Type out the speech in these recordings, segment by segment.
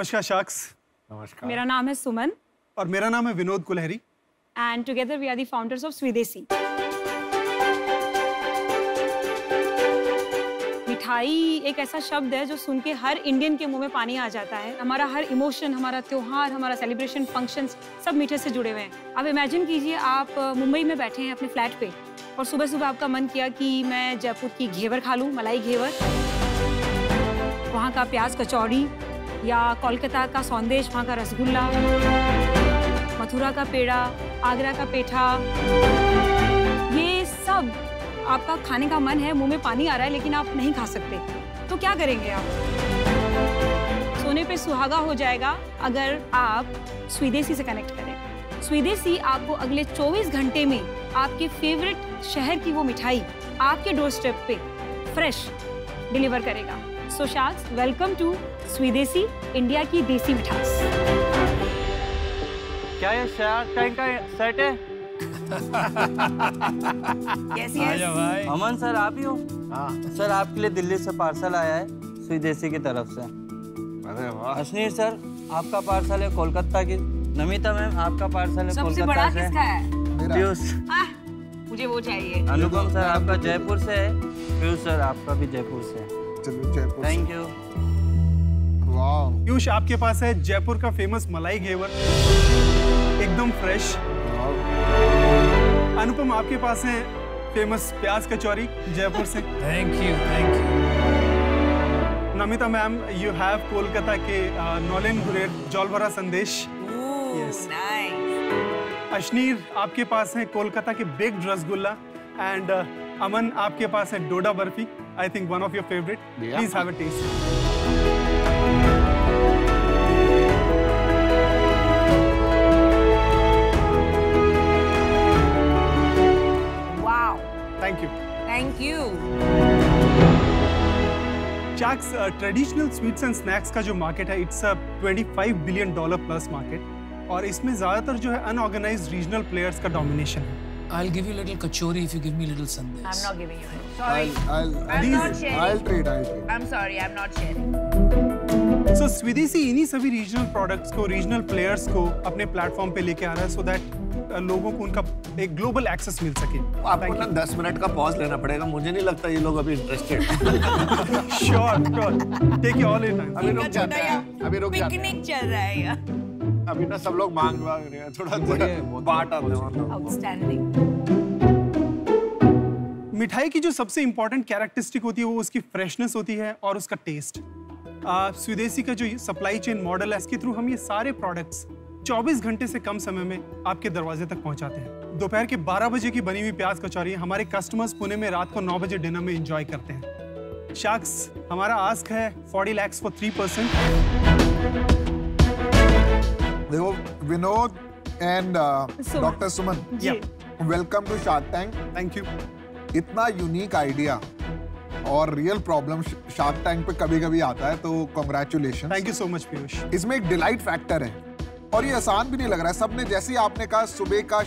नमस्कार शाक्स। नमस्कार। मेरा नाम है सुमन और मेरा नाम है Vinod Kulhari. And together we are the founders of Swadeshi. मिठाई एक ऐसा शब्द है जो सुन के हर इंडियन के मुंह में पानी आ जाता है। हमारा हर इमोशन, हमारा त्योहार, हमारा सेलिब्रेशन, फंक्शंस सब मीठे से जुड़े हुए हैं। अब इमेजिन कीजिए आप मुंबई में बैठे हैं अपने फ्लैट पे और सुबह सुबह आपका मन किया कि मैं जयपुर की घेवर खा लूं, मलाई घेवर, वहाँ का प्याज कचौड़ी, या कोलकाता का सौंदेश, वहाँ का रसगुल्ला, मथुरा का पेड़ा, आगरा का पेठा, ये सब आपका खाने का मन है, मुंह में पानी आ रहा है लेकिन आप नहीं खा सकते। तो क्या करेंगे आप? सोने पे सुहागा हो जाएगा अगर आप स्वीदेसी से कनेक्ट करें। स्वीदेसी आपको अगले 24 घंटे में आपके फेवरेट शहर की वो मिठाई आपके डोर स्टेप पे फ्रेश डिलीवर करेगा। सो शाक्स, वेलकम टू स्वीदेसी, इंडिया की देसी मिठास। क्या ये शार्क टैंक का सेट है? यस यस भाई। अमन सर आप ही हो? हाँ। सर आपके लिए दिल्ली से पार्सल आया है स्वीदेसी की तरफ से। अरे वाह। अश्नीर सर आपका पार्सल है कोलकाता की। नमिता मैम आपका पार्सल है सबसे कोलकाता बड़ा से। किसका है? पीयूष। मुझे वो चाहिए। अनुपम सर आपका जयपुर से है। पीयूष सर आपका भी जयपुर से है। चलो जयपुर। Thank you. वाह। पीयूष आपके पास है जयपुर का फेमस मलाई घेवर, एकदम फ्रेश। अनुपम आपके पास है फेमस प्याज कचौरी जयपुर से। Thank you thank you. Namita ma'am, you have Kolkata के नॉलेन गुरेर जौलभरा संदेश। Yes. अश्नीर आपके पास है कोलकाता के बेक्ड रसगुल्ला। एंड अमन आपके पास है doda barfi, I think one of your favourite. Please have a taste. Wow. Thank you. Thank you. शाक्स, ट्रेडिशनल स्वीट्स एंड स्नैक्स का जो मार्केट है, it's a $25 billion plus market, और इसमें ज्यादातर जो है अनऑर्गेनाइज्ड रीजनल प्लेयर्स का डोमिनेशन है। I'll give you little kachori if you give me little sandesh. I'm not giving you it. Sorry. I'm not sharing. I'll trade. I'm sorry. I'm not sharing. सो स्वीदेसी इन्हीं सभी regional products को, regional players को अपने platform पे लेके आ रहा है, so that लोगों को उनका एक ग्लोबल एक्सेस मिल सके। आपको ना 10 मिनट का पॉज लेना पड़ेगा, मुझे नहीं लगता ये लोग अभी interested. Sure sure, take all your time. अभी रुक जाते हैं, अभी रुक जाते हैं। पिकनिक चल रहा है यार। अभी ना सब लोग मांग रहे हैं, थोड़ा बाट आते हैं। आउटस्टैंडिंग। मिठाई की जो सबसे इंपॉर्टेंट कैरेक्टरिस्टिक होती है वो उसकी फ्रेशनेस होती है और उसका टेस्ट। स्वीदेसी का जो सप्लाई चेन मॉडल है, इसके थ्रू हम ये सारे प्रोडक्ट्स 24 घंटे से कम समय में आपके दरवाजे तक पहुंचाते हैं। दोपहर के 12 बजे की बनी हुई प्याज कचौरी हमारे कस्टमर्स पुणे में रात को 9 बजे डिनर में एंजॉय करते हैं। शाक्स, हमारा आस्क है 40 lakhs फॉर 3%। देखो Vinod and doctor Suman, welcome to Shark Tank. Thank you. इतना यूनिक आइडिया और रियल प्रॉब्लम शार्क टैंक पे कभी-कभी आता है, तो congratulation. Thank you so much Piyush. इसमें एक डिलाइट फैक्टर है और ये आसान भी नहीं लग रहा है। सबने जैसे ही आपने कहा सुबह का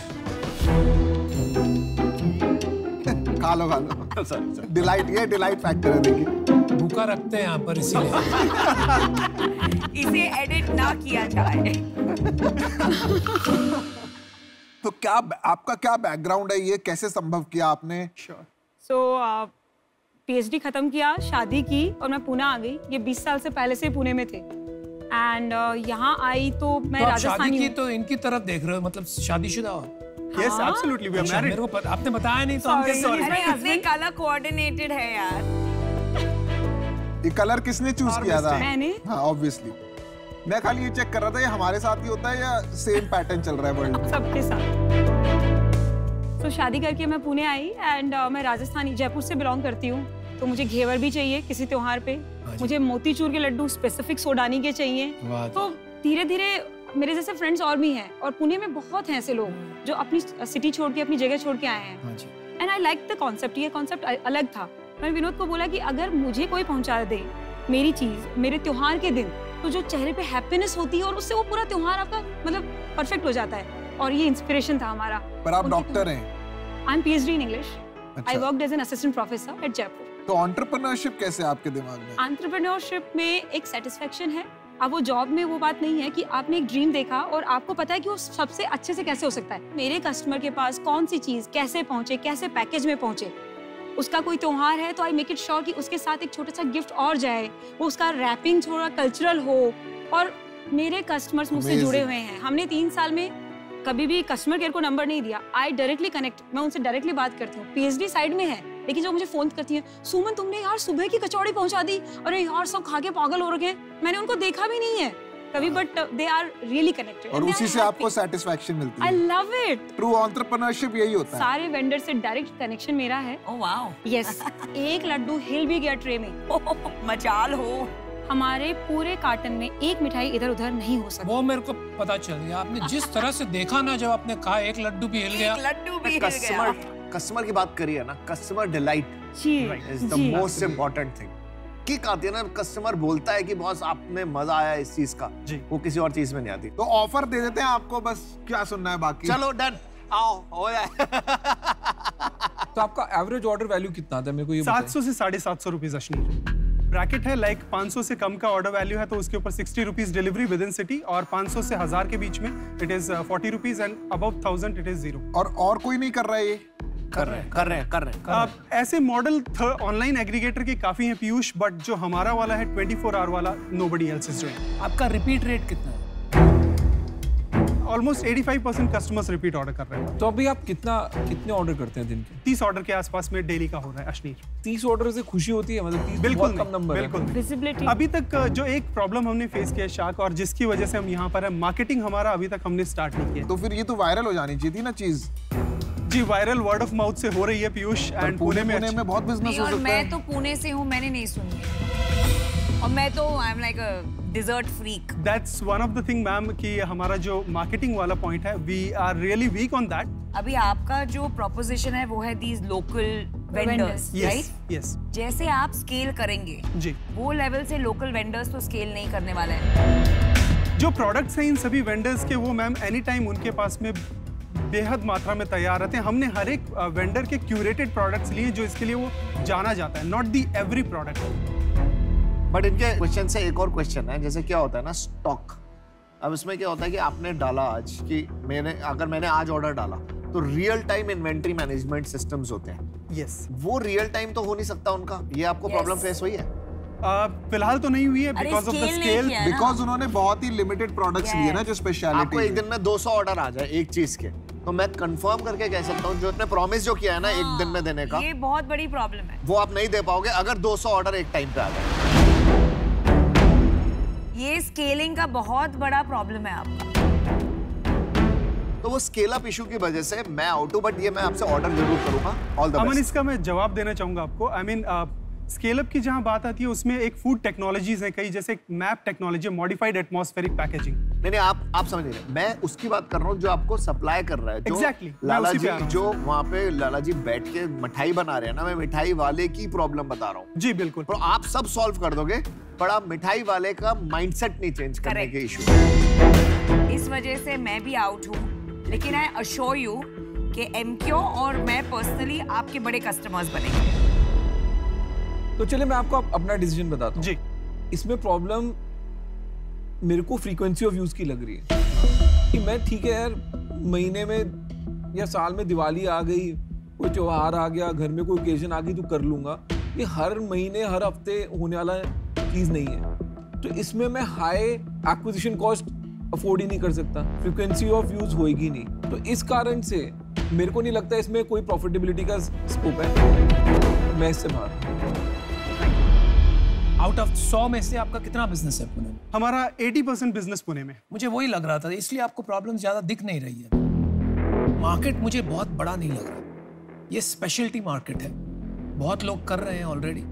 खा लो डिलाइट, ये डिलाइट फैक्टर है। देखिए भूखा रखते हैं यहाँ पर इसीलिए। इसे एडिट ना किया जाए। तो क्या आपका क्या बैकग्राउंड है, ये कैसे संभव किया आपने? सो PhD खत्म किया, शादी की और मैं पुणे आ गई। ये 20 साल से पहले से पुणे में थे। एंड यहाँ आई तो मैं तो आप राजस्थानी शादी की हूँ। तो इनकी तरफ देख रहे हो, मतलब शादीशुदा हो? यस एब्सोल्युटली, वी आर अच्छा, मैरिड। मेरे को आपने बताया नहीं तो हम कैसे? अरे अपने कलर कोऑर्डिनेटेड है यार। ये कलर किसने चूज किया था? मैंने। हाँ ऑब्वियसली। मैं खाली ये चेक कर रहा था ये हमारे साथ ही होता है या सेम पैटर्न चल रहा है वर्ल्ड में? सबके साथ। तो शादी करके मैं पुणे आई एंड मैं राजस्थानी जयपुर से बिलोंग करती हूँ, तो मुझे घेवर भी चाहिए किसी त्योहार पे। मुझे मोतीचूर के लड्डू स्पेसिफिक सोडानी के चाहिए। तो धीरे धीरे मेरे जैसे फ्रेंड्स और भी हैं, और पुणे में बहुत हैं ऐसे लोग जो अपनी सिटी छोड़ के, अपनी जगह छोड़ के आए हैं। And I like the concept. ये कॉन्सेप्ट अलग था। मैंने विनोद को बोला कि अगर मुझे कोई पहुंचा दे मेरी चीज मेरे त्योहार के दिन, तो जो चेहरे पे हैप्पीनेस होती है और उससे वो पूरा त्योहार आपका मतलब परफेक्ट हो जाता है। और ये इंस्पिरेशन था हमारा। पर आप डॉक्टर हैं? I am PhD in English. I worked as an assistant professor at Jaipur. तो एंटरप्रेन्योरशिप कैसे आपके दिमाग में? एंटरप्रेन्योरशिप में एक सेटिस्फेक्शन है अब वो जॉब में वो बात नहीं है कि आपने एक ड्रीम देखा और आपको पता है कि वो सबसे अच्छे से कैसे हो सकता है। मेरे कस्टमर के पास कौन सी चीज कैसे पहुंचे, कैसे पैकेज में पहुंचे। उसका कोई त्योहार है तो आई मेक इट श्योर कि उसके साथ एक छोटा सा गिफ्ट और जाए, वो उसका रैपिंग थोड़ा कल्चरल हो। और मेरे कस्टमर्स मुझसे जुड़े हुए हैं। हमने 3 साल में कभी भी कस्टमर केयर को नंबर नहीं दिया। आई डायरेक्टली कनेक्ट, मैं उनसे डायरेक्टली बात करती हूँ। पीएचडी साइड में है, लेकिन जो मुझे फोन करती है, सुमन तुमने यार सुबह की कचौड़ी पहुंचा दी, अरे यार सब खा के पागल हो रखे हैं। मैंने उनको देखा भी नहीं है कभी, but they are really connected और उसी से आपको सेटिस्फैक्शन मिलती है। I love it. True entrepreneurship यही होता है। सारे वेंडर से डायरेक्ट कनेक्शन मेरा है। Oh wow, yes. एक लड्डू हिल भी गया ट्रे में, मचाल हो। हमारे पूरे कार्टन में एक मिठाई इधर उधर नहीं हो सकती। वो मेरे को पता चल गया। आपने जिस तरह से देखा ना, जब आपने कहा एक लड्डू भी हिल गया। लड्डू भी हिल गया। कस्टमर की बात करिए ना, कस्टमर डिलाइट जी, is the most important thing. Kick आती है ना, कस्टमर बोलता है कि बॉस आप में मजा आया इस चीज का, वो किसी और चीज में नहीं आती। तो ऑफर दे देते हैं आपको, बस क्या सुनना है बाकी। चलो डन, आओ हो जाए। तो आपका एवरेज ऑर्डर वैल्यू कितना था मेरे को ये बताइए। 700 से 750 रुपीज अश्नीर। ब्रैकेट है लाइक 500 से कम का ऑर्डर वैल्यू है तो उसके ऊपर 60 rupees delivery with in city, और 500 से 1000 के बीच में it is 40 rupees, and above 1000 it is 0। और कोई नहीं कर रहा है ये? कर रहे हैं। ऐसे मॉडल ऑनलाइन एग्रीगेटर के काफी हैं पीयूष, बट जो हमारा वाला है 24 आवर वाला, नोबडी एल्स इज डूइंग। आपका रिपीट रेट कितना है? ऑलमोस्ट 85% कस्टमर्स रिपीट ऑर्डर कर रहे हैं। तो अभी आप कितने ऑर्डर करते हैं दिन के? 30 ऑर्डर के आसपास में डेली का हो रहा है अश्नीर। 30 ऑर्डर से खुशी होती है? मतलब 30 बिल्कुल बहुत कम नंबर है। बिल्कुल नहीं। विजिबिलिटी। अभी तक जो एक प्रॉब्लम हमने फेस किया शाक, और जिसकी वजह से हम यहाँ पर है, मार्केटिंग हमारा अभी तक हमने स्टार्ट नहीं किया। तो फिर ये तो वायरल हो जानी चाहिए थी ना चीज। जी, वायरल वर्ड ऑफ माउथ से हो रही है पीयूष, एंड पुणे में बहुत बिजनेस हो और सकता मैं है। तो पुणे से हूँ, मैंने नहीं सुनी है। और मैं तो I am like a dessert freak. That's one of the thing ma'am कि हमारा जो मार्केटिंग वाला पॉइंट है, we are really weak on that. अभी आपका जो प्रोपोजिशन है वो है these local vendors, right? Yes. जैसे आप स्केल करेंगे जी, वो लेवल से लोकल वेंडर्स तो स्केल नहीं करने वाले हैं। जो प्रोडक्ट्स हैं इन सभी वेंडर्स के, वो मैम एनी टाइम उनके पास में बेहद मात्रा में तैयार रहते हैं। हमने हर एक वेंडर के क्यूरेटेड प्रोडक्ट्स लिए जो इसके लिए वो जाना जाता है, not the every product. But इनके क्वेश्चन से एक और क्वेश्चन है, जैसे क्या होता है ना स्टॉक। अब इसमें क्या होता है कि आपने डाला आज कि अगर मैंने आज ऑर्डर डाला तो real time inventory management systems होते हैं। यस। वो रियल टाइम तो हो नहीं सकता उनका। ये आपको प्रॉब्लम फेस हुई है? फिलहाल तो नहीं हुई है because of the scale, because उन्होंने बहुत ही लिमिटेड प्रोडक्ट्स लिए ना जो स्पेशलिटी। आपको एक दिन में 200 ऑर्डर आ जाए एक चीज के, तो मैं कंफर्म करके कह सकता हूँ जो आपने प्रॉमिस जो किया है ना एक दिन में देने का, ये बहुत बड़ी प्रॉब्लम है। वो आप नहीं दे पाओगे अगर 200 ऑर्डर एक टाइम पे आ जाए। ये स्केलिंग का बहुत बड़ा प्रॉब्लम है आपका। तो वो स्केल अप इशू की वजह से मैं आउट हूं, बट ये मैं आपसे ऑर्डर जरूर करूंगा। All the Aman, best. इसका मैं जवाब देना चाहूंगा आपको। आई मीन स्केल अप की जहां बात आती है उसमें एक फूड टेक्नोलॉजीज है कई, जैसे map technology, modified atmospheric packaging. नहीं आप समझ रहे हैं, मैं उसकी बात कर रहा हूँ जो आपको सप्लाई कर रहा है। जो Exactly, लाला मैं उसी जी पे आ रहा हूँ। जो वहाँ पे लाला जी बैठ के मिठाई बना रहे हैं ना, मैं मिठाई वाले की प्रॉब्लम बता रहा हूँ। जी बिल्कुल। तो आप सब सॉल्व कर दोगे, पर आप मिठाई वाले का माइंडसेट नहीं चेंज करने के इशू। इस वजह से मैं भी आउट हूँ, लेकिन आई अश्योर यू कि एमक्यू और मैं पर्सनली आपके बड़े कस्टमर्स बनेंगे। तो चलिए मैं आपको अपना डिसीजन बताता हूँ। जी। इसमें प्रॉब्लम मेरे को फ्रीक्वेंसी ऑफ यूज की लग रही है कि मैं ठीक है यार, महीने में या साल में दिवाली आ गई, कोई त्योहार आ गया, घर में कोई ओकेजन आ गई तो कर लूंगा। ये हर महीने हर हफ्ते होने वाला चीज नहीं है। तो इसमें मैं हाई एक्विजिशन कॉस्ट अफोर्ड ही नहीं कर सकता, फ्रीक्वेंसी ऑफ यूज होएगी नहीं। तो इस कारण से मेरे को नहीं लगता इसमें कोई प्रॉफिटेबिलिटी का स्कोप है। मैं इससे बाहर। आउट ऑफ 100 में से आपका कितना बिजनेस है पुणे में? हमारा 80% बिजनेस पुणे में। मुझे वही लग रहा था, इसलिए आपको प्रॉब्लम ज्यादा दिख नहीं रही है। मार्केट मुझे बहुत बड़ा नहीं लग रहा। ये स्पेशलिटी मार्केट है, बहुत लोग कर रहे हैं ऑलरेडी।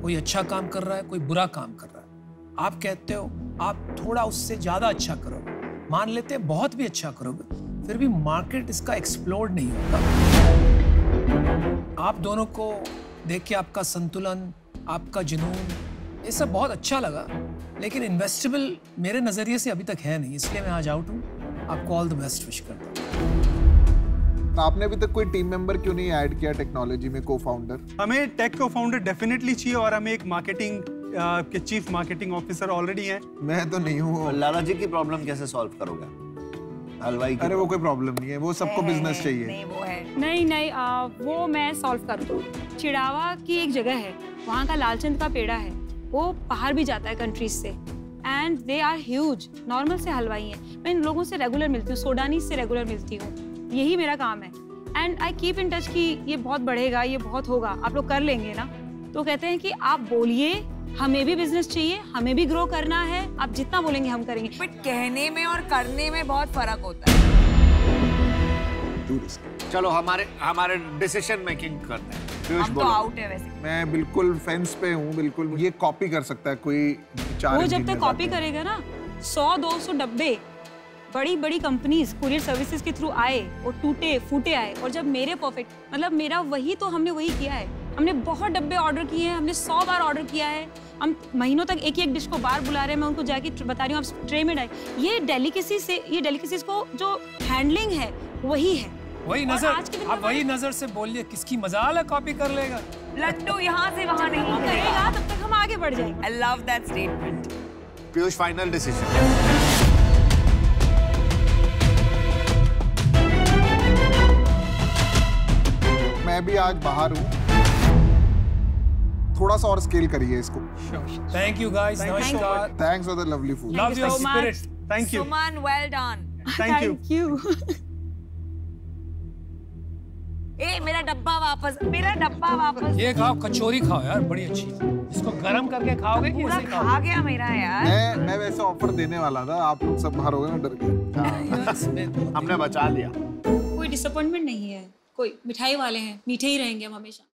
कोई अच्छा काम कर रहा है, कोई बुरा काम कर रहा है। आप कहते हो आप थोड़ा उससे ज्यादा अच्छा करोगे, मान लेते हैं बहुत भी अच्छा करोगे, फिर भी मार्केट इसका एक्सप्लोड नहीं होगा। आप दोनों को देख के आपका संतुलन, आपका जुनून, ये सब बहुत अच्छा लगा, लेकिन इन्वेस्टेबल मेरे नजरिए से अभी तक है नहीं, इसलिए मैं आज आउट हूँ। आपको ऑल द बेस्ट विश करता हूँ। आपने अभी तक कोई टीम मेंबर क्यों नहीं ऐड किया टेक्नोलॉजी में, को फाउंडर? हमें टेक को फाउंडर डेफिनेटली चाहिए, और हमें एक मार्केटिंग आपके चीफ मार्केटिंग ऑफिसर ऑलरेडी हैं। मैं तो नहीं हूँ। लाला जी की प्रॉब्लम कैसे सॉल्व करोगे? हलवाई की अरे वो कोई प्रॉब्लम नहीं है, वो सबको बिजनेस चाहिए। नहीं वो है। नहीं वो मैं सॉल्व करूँ। चिड़ावा की एक जगह है, वहाँ का लालचंद का पेड़ा है, वो बाहर भी जाता है कंट्रीज से, and they are huge. Normal से हलवाई हैं, मैं इन लोगों से रेगुलर मिलती हूँ, सोडानी से रेगुलर मिलती हूँ, यही मेरा काम है। And I keep in touch कि ये बहुत बढ़ेगा, ये बहुत होगा, आप लोग कर लेंगे ना। तो कहते हैं कि आप बोलिए, हमें भी बिजनेस चाहिए, हमें भी ग्रो करना है, आप जितना बोलेंगे हम करेंगे। बट कहने में और करने में बहुत फर्क होता है। चलो हमारे डिसीजन मेकिंग करते हैं। हम तो आउट है वैसे। मैं बिल्कुल फेंस पे हूँ, बिल्कुल। ये कॉपी कर सकता है कोई 4 वो जब तक कॉपी करेगा ना, 100-200 डब्बे बड़ी बड़ी कंपनीज कुरियर सर्विसेज के थ्रू आए और टूटे फूटे आए, और जब मेरे परफेक्ट, मतलब मेरा वही तो हमने वही किया है। हमने बहुत डब्बे ऑर्डर किए हैं, हमने 100 बार ऑर्डर किया है, हम महीनों तक एक एक डिश को बार बुला रहे हैं। मैं उनको जाके बता रही हूँ आप ट्रे में डालें। ये डेलिकेसीज को जो हैंडलिंग है वही है। वही नजर, आप वही नजर से बोलिए, किसकी मजाल है कॉपी कर लेगा। लड्डू यहाँ से वहाँ नहीं करेगा, तब तक हम आगे बढ़ जाएंगे। I love that statement. Piyush, final decision. मैं भी आज बाहर हूँ, थोड़ा सा और स्केल करिए इसको। थैंक यू गाइस, नमस्कार। Thanks for the lovely food. Love your spirit. Thank you. Suman, well done. Thank you. मेरा डब्बा वापस। ये खाओ, कचौरी खाओ यार, बड़ी अच्छी। इसको गरम करके खाओगे कि पूरा ऐसे खा गया मेरा यार। मैं वैसे ऑफर देने वाला था, आप लोग सब बाहर हो गए, मैं डर गया। हमने बचा लिया। कोई डिसअपॉइंटमेंट नहीं है, कोई मिठाई वाले हैं, मीठे ही रहेंगे हम हमेशा।